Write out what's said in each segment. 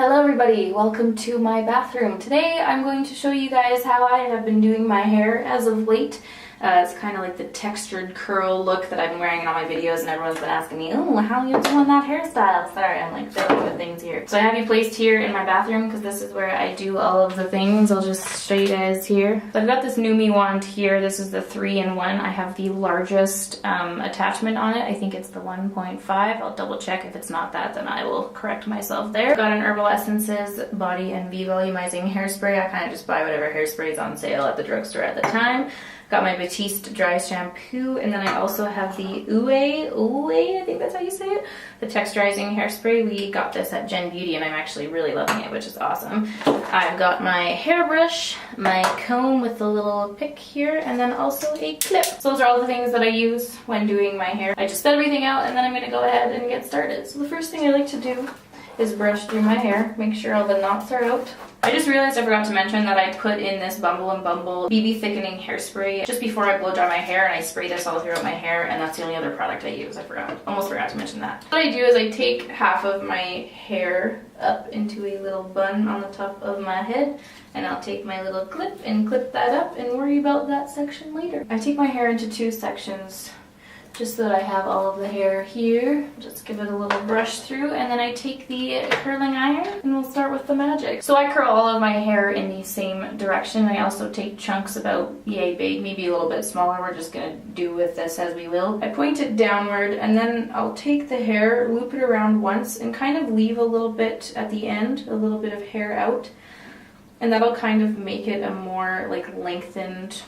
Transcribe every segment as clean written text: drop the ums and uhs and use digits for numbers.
Hello everybody, welcome to my bathroom. Today I'm going to show you guys how I have been doing my hair as of late. It's kind of like the textured curl look that I've been wearing in all my videos, and everyone's been asking me, oh, how are you doing that hairstyle? Sorry, I'm like filling with things here. So I have you placed here in my bathroom because this is where I do all of the things. I'll just show you guys here. So I've got this Numi wand here. This is the 3-in-1. I have the largest attachment on it. I think it's the 1.5. I'll double check. If it's not that, then I will correct myself there. Got an Herbal Essences Body and Volumizing hairspray. I kind of just buy whatever hairspray is on sale at the drugstore at the time. Got my Batiste dry shampoo, and then I also have the Ouai, I think that's how you say it, the texturizing hairspray. We got this at Gen Beauty, and I'm actually really loving it, which is awesome. I've got my hairbrush, my comb with the little pick here, and then also a clip. So those are all the things that I use when doing my hair. I just set everything out, and then I'm going to go ahead and get started. So the first thing I like to do is brush through my hair, make sure all the knots are out. I just realized I forgot to mention that I put in this Bumble and Bumble BB thickening hairspray just before I blow dry my hair, and I spray this all throughout my hair, and that's the only other product I use. Almost forgot to mention that. What I do is I take half of my hair up into a little bun on the top of my head, and I'll take my little clip and clip that up and worry about that section later. I take my hair into 2 sections, just so that I have all of the hair here. Just give it a little brush through, and then I take the curling iron and we'll start with the magic. So I curl all of my hair in the same direction. I also take chunks about yay big, maybe a little bit smaller. We're just gonna do with this as we will. I point it downward, and then I'll take the hair, loop it around once, and kind of leave a little bit at the end, a little bit of hair out. And that'll kind of make it a more like lengthened.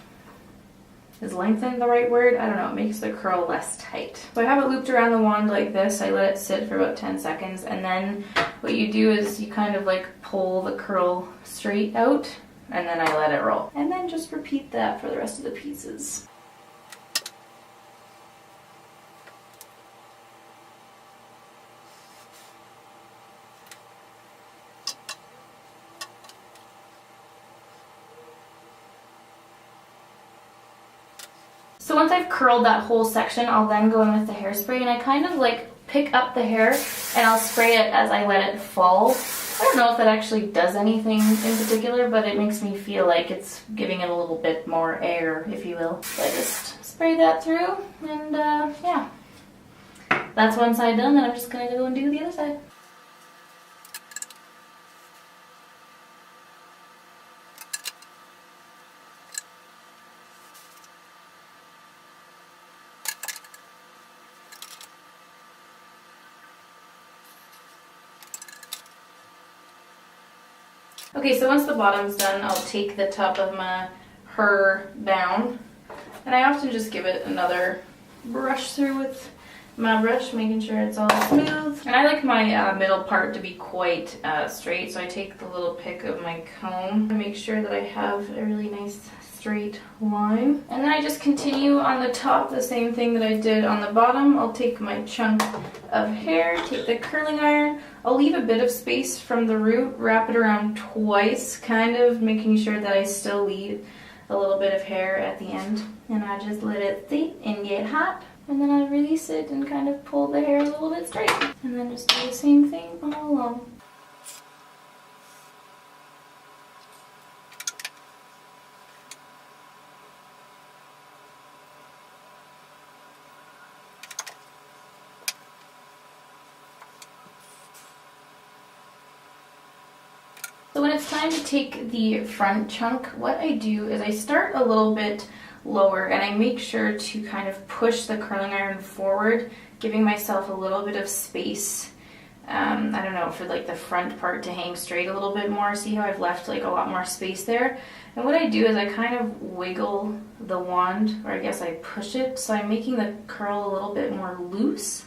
Is lengthen the right word? I don't know, it makes the curl less tight. So I have it looped around the wand like this. I let it sit for about 10 seconds, and then what you do is you kind of like pull the curl straight out, and then I let it roll. And then just repeat that for the rest of the pieces. So once I've curled that whole section, I'll then go in with the hairspray, and I kind of like pick up the hair and I'll spray it as I let it fall. I don't know if that actually does anything in particular, but it makes me feel like it's giving it a little bit more air, if you will. So I just spray that through, and yeah. That's one side done, then I'm just gonna go and do the other side. Okay, so once the bottom's done, I'll take the top of my hair down, and I often just give it another brush through with my brush, making sure it's all smooth. And I like my middle part to be quite straight, so I take the little pick of my comb to make sure that I have a really nice straight line. And then I just continue on the top, the same thing that I did on the bottom. I'll take my chunk of hair, take the curling iron, I'll leave a bit of space from the root, wrap it around twice, kind of making sure that I still leave a little bit of hair at the end. And I just let it sit and get hot, and then I release it and kind of pull the hair a little bit straight. And then just do the same thing all along. So when it's time to take the front chunk, what I do is I start a little bit lower, and I make sure to kind of push the curling iron forward, giving myself a little bit of space. I don't know, for like the front part to hang straight a little bit more. See how I've left like a lot more space there? And what I do is I kind of wiggle the wand, or I guess I push it, so I'm making the curl a little bit more loose.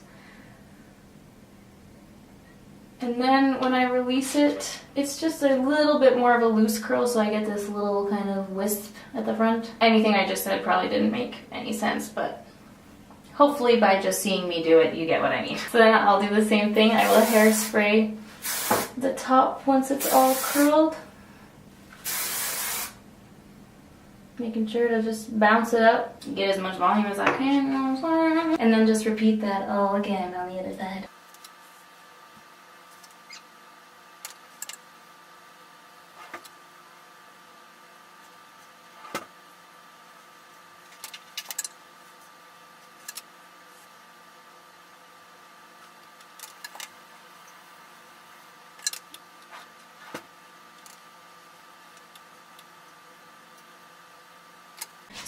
And then when I release it, it's just a little bit more of a loose curl, so I get this little kind of wisp at the front. Anything I just said probably didn't make any sense, but hopefully by just seeing me do it, you get what I mean. So then I'll do the same thing. I will hairspray the top once it's all curled. Making sure to just bounce it up, get as much volume as I can, and then just repeat that all again on the other side.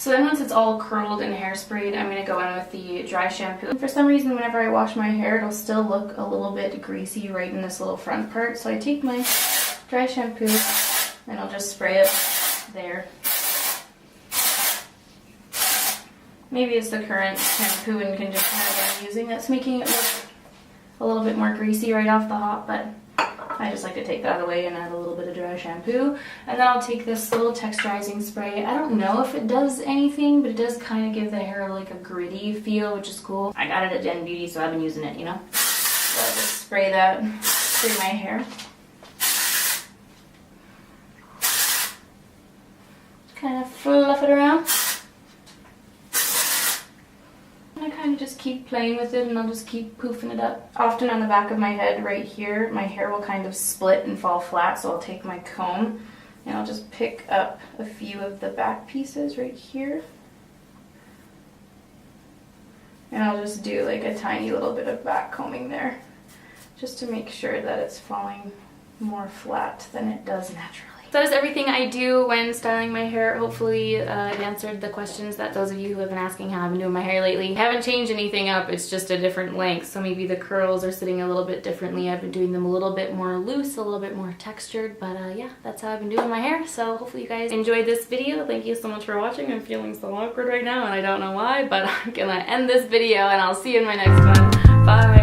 So then once it's all curled and hairsprayed, I'm going to go in with the dry shampoo. And for some reason, whenever I wash my hair, it'll still look a little bit greasy right in this little front part. So I take my dry shampoo and I'll just spray it there. Maybe it's the current shampoo and conditioner that I'm using that's making it look a little bit more greasy right off the hop, but I just like to take that away and add a little bit of dry shampoo. And then I'll take this little texturizing spray. I don't know if it does anything, but it does kind of give the hair like a gritty feel, which is cool. I got it at Den Beauty, so I've been using it, you know? So I'll just spray that through my hair. Kind of fluff it around. I kind of just keep playing with it and I'll just keep poofing it up. Often on the back of my head right here, my hair will kind of split and fall flat, so I'll take my comb and I'll just pick up a few of the back pieces right here. And I'll just do like a tiny little bit of back combing there, just to make sure that it's falling more flat than it does naturally. So that is everything I do when styling my hair. Hopefully I've answered the questions that those of you who have been asking how I've been doing my hair lately. I haven't changed anything up, it's just a different length. So maybe the curls are sitting a little bit differently. I've been doing them a little bit more loose, a little bit more textured, but yeah, that's how I've been doing my hair. So hopefully you guys enjoyed this video. Thank you so much for watching. I'm feeling so awkward right now and I don't know why, but I'm gonna end this video and I'll see you in my next one. Bye!